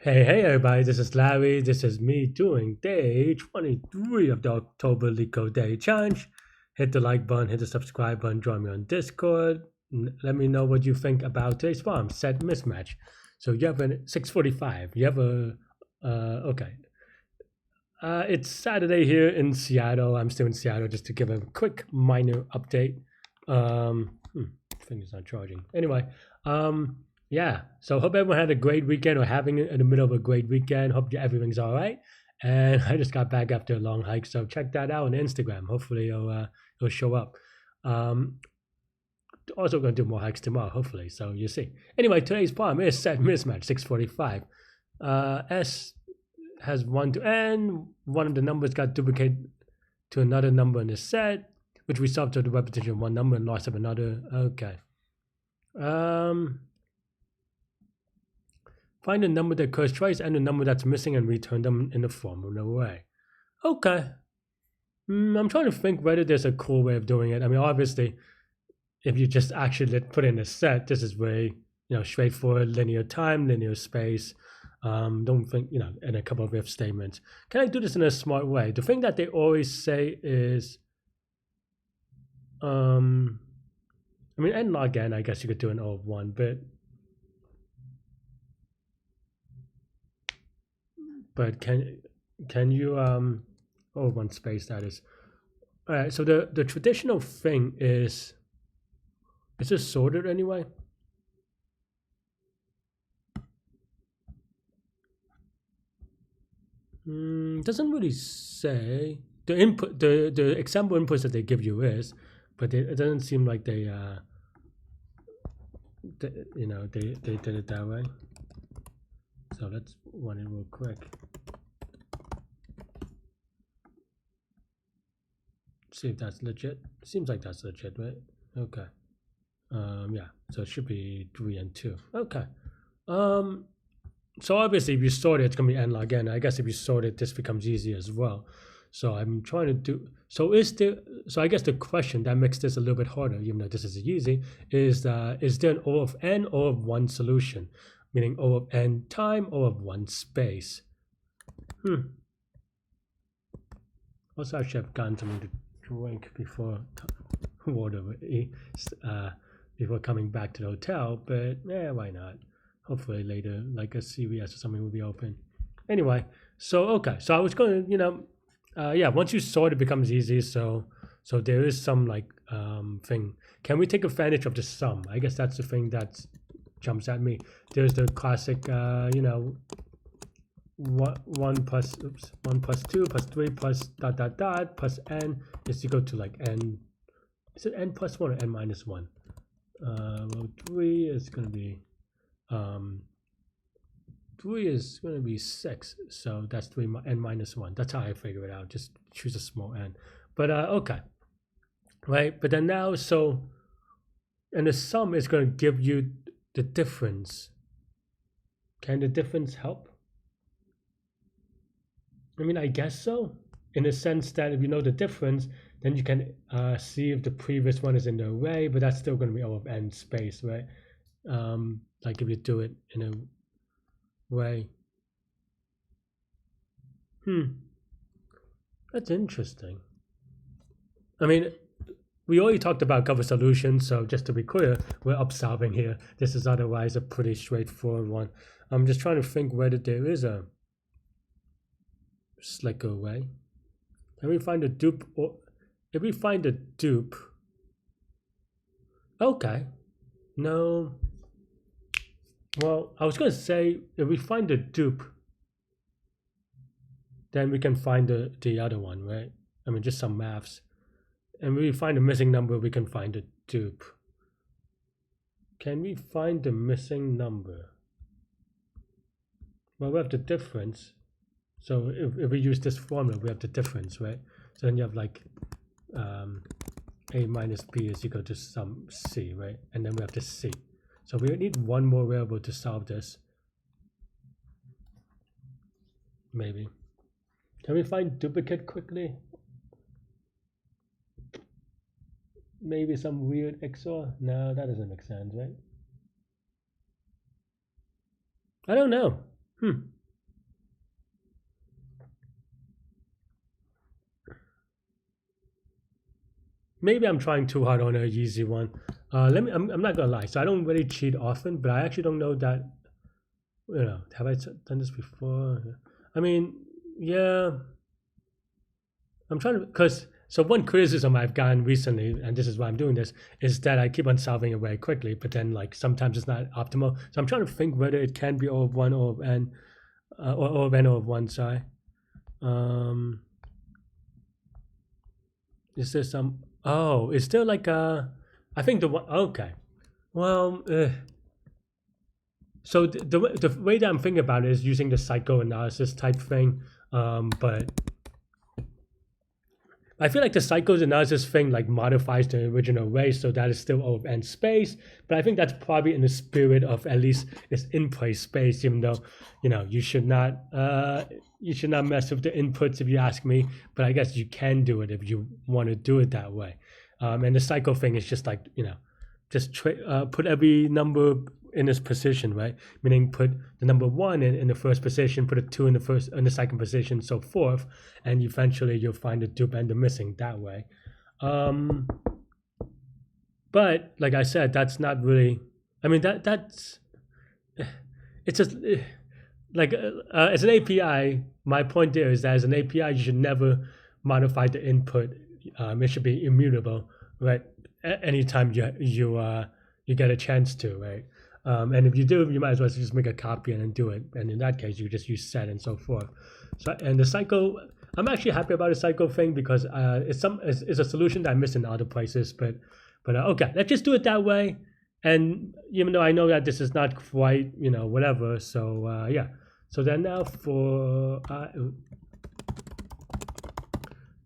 Hey everybody, this is Larry. This is me doing day 23 of the October Leetcode Day Challenge. Hit the like button, hit the subscribe button, join me on Discord. Let me know what you think about today's farm, set mismatch. So you have a 6:45. You have okay. It's Saturday here in Seattle. I'm still in Seattle just to give a quick minor update. Thing is not charging. Anyway, yeah. So hope everyone had a great weekend or having it in the middle of a great weekend. Hope everything's all right. And I just got back after a long hike, so check that out on Instagram. Hopefully it'll show up. Um, Also going to do more hikes tomorrow, hopefully. So you see. Anyway, today's problem is set mismatch 6:45. S has 1 to n. One of the numbers got duplicated to another number in the set, which results to the repetition of one number and loss of another. Okay. Find the number that occurs twice and the number that's missing and return them in the form of an array. Okay. I'm trying to think whether there's a cool way of doing it. I mean, obviously, if you just actually put in a set, this is very straightforward, linear time, linear space. Don't think, and a couple of if statements. Can I do this in a smart way? The thing that they always say is, I mean, n log n, I guess you could do an O of 1, but can you, O of 1 space, that is. All right, so the traditional thing is this sorted anyway? Doesn't really say. The input, the example inputs that they give you is, but it doesn't seem like they did it that way. So let's run it real quick. See if that's legit. Seems like that's legit, right? Okay. Yeah. So it should be 3 and 2. Okay. So obviously, if you sort it, it's gonna be n log n. I guess if you sort it, this becomes easy as well. So I'm trying to do. So I guess the question that makes this a little bit harder, even though this is easy, is there an O of n, O of 1 solution, meaning O of n time, O of 1 space? Also, I should have gotten something to drink before water before coming back to the hotel, but why not? Hopefully later, like a CVS or something will be open. Anyway, so okay, so I was going to, yeah, once you sort, it becomes easy. So there is some thing. Can we take advantage of the sum? I guess that's the thing that jumps at me. There's the classic, one plus 2 plus 3 plus dot dot dot plus n is equal to like n. Is it n plus 1 or n minus 1? Well, 3 is going to be 3 is going to be 6, so that's 3 n minus 1. That's how I figure it out. Just choose a small n. But okay, right? But then now, and the sum is going to give you the difference. Can the difference help? I mean, I guess so, in the sense that if you know the difference, then you can see if the previous one is in the array, but that's still going to be O of n space, right? Like if you do it in a way. That's interesting. I mean, we already talked about cover solutions, so just to be clear, we're up-solving here. This is otherwise a pretty straightforward one. I'm just trying to think whether there is a slicker way. Can we find a dupe? Or if we find a dupe, okay. No. Well, I was going to say, if we find a dupe, then we can find the other one, right? I mean, just some maths. And when we find a missing number, we can find a dupe. Can we find the missing number? Well, we have the difference. So if we use this formula, we have the difference, right? So then you have like a minus b is equal to some c, right? And then we have the c. So we need one more variable to solve this. Maybe. Can we find duplicate quickly? Maybe some weird XOR? No, that doesn't make sense, right? I don't know. Hmm. Maybe I'm trying too hard on a easy one. Let me. I'm not gonna lie. So I don't really cheat often, but I actually don't know that. Have I done this before? I mean, yeah. I'm trying to because so one criticism I've gotten recently, and this is why I'm doing this, is that I keep on solving it very quickly, but then like sometimes it's not optimal. So I'm trying to think whether it can be O of one or of n, or O of n or of one. Sorry. Um, is there some? Oh, is there like a? I think the one. Okay. Well, so the way that I'm thinking about it is using the psychoanalysis type thing, but I feel like the psychoanalysis thing like modifies the original way, so that is still O of n space. But I think that's probably in the spirit of at least it's in place space, even though you should not mess with the inputs if you ask me. But I guess you can do it if you want to do it that way. And the psycho thing is just like just put every number in its position, right? Meaning put the number one in the first position, put a two in the second position, so forth, and eventually you'll find the dupe and the missing that way. Um, but like I said, that's not really. I mean that's it's just like as an API. My point there is that as an API, you should never modify the input. It should be immutable, right? Anytime you get a chance to, right? And if you do, you might as well just make a copy and then do it. And in that case, you just use set and so forth. So and the cycle, I'm actually happy about the cycle thing because it's a solution that I miss in other places. But okay, let's just do it that way. And even though I know that this is not quite whatever, so yeah. So then now for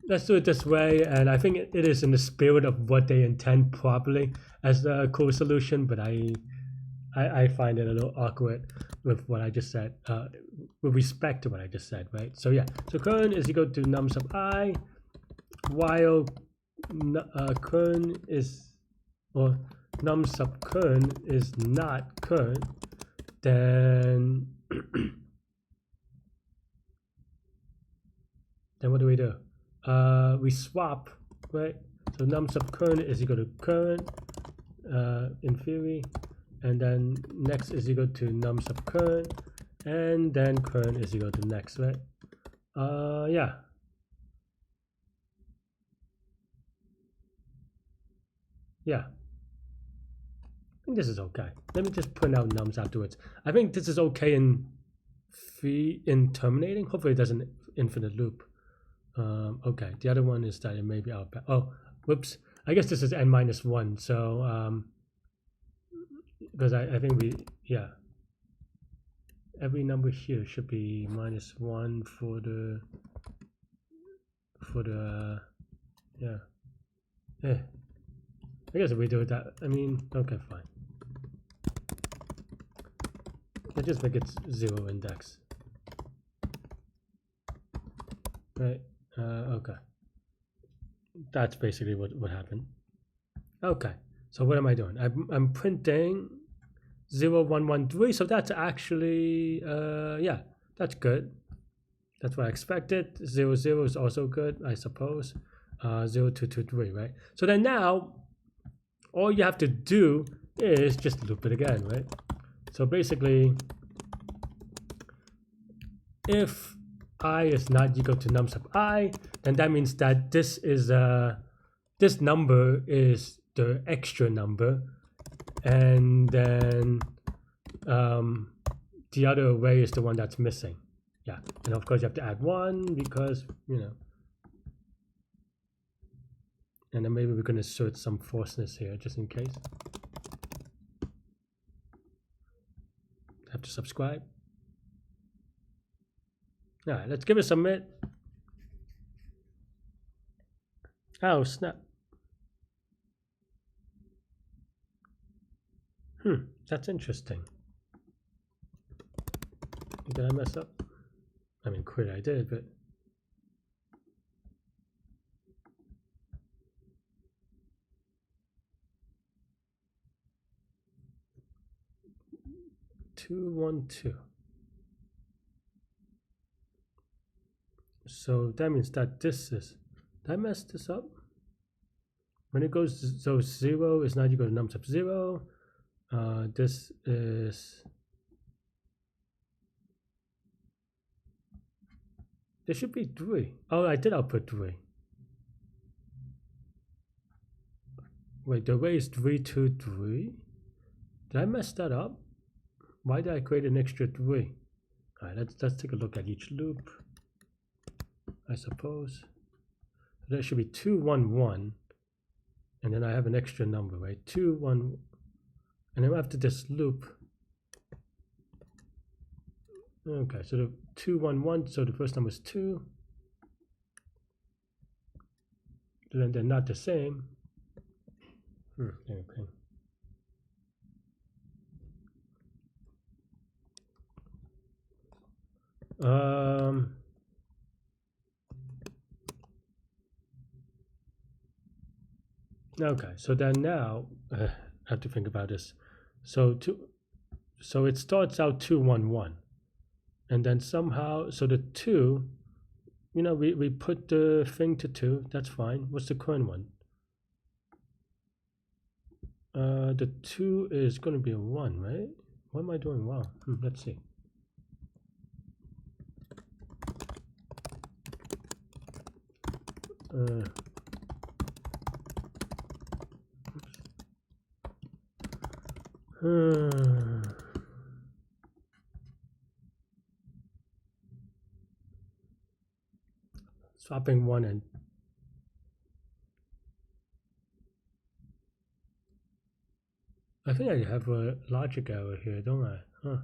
let's do it this way, and I think it is in the spirit of what they intend properly as the cool solution. But I find it a little awkward with what I just said, with respect to what I just said, right? So yeah, so current is equal to num sub I, while current is, or num sub current is not current, then then what do? We swap, right? So num sub current is equal to current in theory, and then next is equal to num sub current, and then current is equal to next, right? Yeah. Yeah. I think this is okay. Let me just print out nums afterwards. I think this is okay in terminating. Hopefully it doesn't infinite loop. Okay, the other one is that it may be out. Oh, whoops. I guess this is n minus 1. So because I think yeah. Every number here should be minus 1 for the yeah. Yeah. I guess if we do it that, I mean, okay, fine. Let's just make it 0 index. Right. Okay. That's basically what happened. Okay. So what am I doing? I'm printing 0, 1, 1, 3. So that's actually yeah, that's good. That's what I expected. 0, 0 is also good, I suppose. 0, 2, 2, 3, right? So then now all you have to do is just loop it again, right? So basically, if I is not equal to num sub I, then that means that this number is the extra number, and then the other array is the one that's missing. Yeah, and of course you have to add 1 because and then maybe we can insert some falseness here just in case. Have to subscribe. All right, let's give it a submit. Oh, snap. That's interesting. Did I mess up? I mean, quit I did, but two, 1, 2. So that means that this is, did I mess this up? When it goes, so 0 is not equal to num sub 0. This is, there should be 3. Oh, I did output 3. Wait, the array is 3, 2, 3. Did I mess that up? Why did I create an extra 3? All right, let's take a look at each loop, I suppose. There should be 2, 1, 1. And then I have an extra number, right? 2, 1. And then after this loop, okay, so the 2, 1, 1, so the first number is 2. Then they're not the same. Okay. Okay, so then now I have to think about this. So it starts out 2, 1, 1, and then somehow, so the 2, you know, we put the thing to 2. That's fine. What's the current one? The 2 is going to be a 1, right? What am I doing wrong? Let's see. Swapping 1 and I think I have a logic error here, don't I?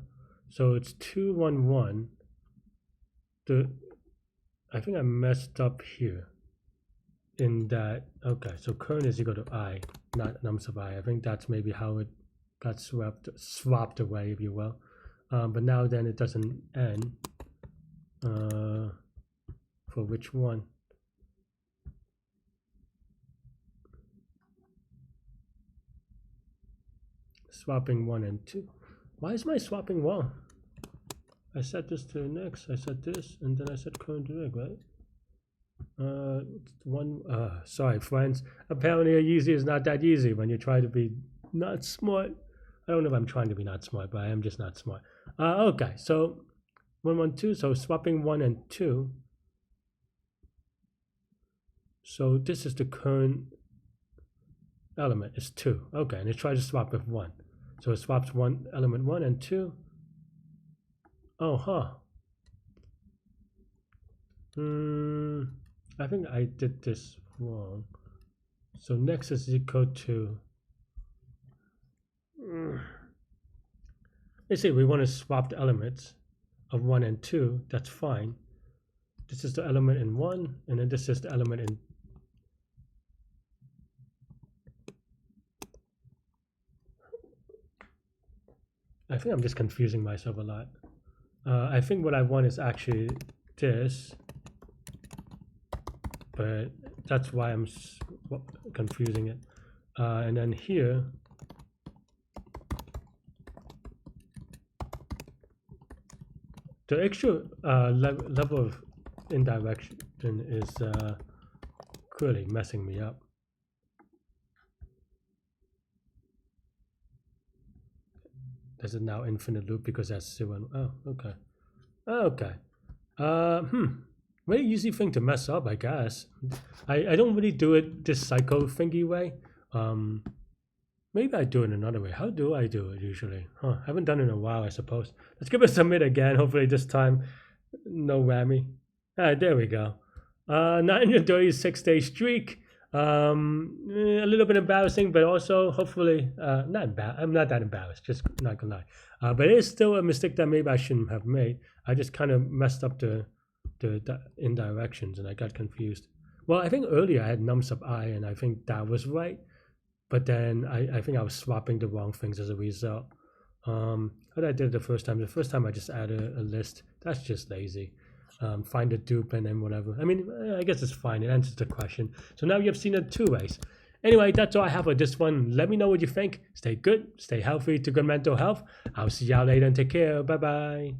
So it's 2, 1, 1. I think I messed up here in that. Okay, so current is equal to I, not num sub I. I think that's maybe how it got swapped away, if you will. But now then it doesn't end. For which one? Swapping 1 and 2. Why is my swapping wrong? I set this to next, I set this, and then I set current direct, right? Sorry friends, apparently easy is not that easy when you try to be not smart. I don't know if I'm trying to be not smart, but I am just not smart. Okay, so 1, 1, 2, so swapping 1 and 2. So this is the current element, is 2. Okay, and it tries to swap with 1. So it swaps element 1 and 2. Oh, I think I did this wrong. So next is equal to, let's say we want to swap the elements of 1 and 2. That's fine. This is the element in 1, and then this is the element in. I think I'm just confusing myself a lot. I think what I want is actually this, but that's why I'm confusing it. And then here, the extra level of indirection is clearly messing me up. There's a now infinite loop because that's 0. Oh, okay. Okay. Very easy thing to mess up, I guess. I don't really do it this psycho thingy way. Maybe I do it another way. How do I do it usually? I haven't done it in a while, I suppose. Let's give it a submit again. Hopefully this time, no whammy. There we go. 936-day streak. A little bit embarrassing, but also hopefully I'm not that embarrassed, just not gonna lie. But it is still a mistake that maybe I shouldn't have made. I just kind of messed up the indirections and I got confused. Well, I think earlier I had num sub I and I think that was right, but then I think I was swapping the wrong things as a result. How did I did it the first time? The first time I just added a list. That's just lazy. Find a dupe and then whatever. I mean, I guess it's fine. It answers the question. So now you've seen it 2 ways. Anyway, that's all I have for this one. Let me know what you think. Stay good, stay healthy, to good mental health. I'll see y'all later and take care. Bye-bye.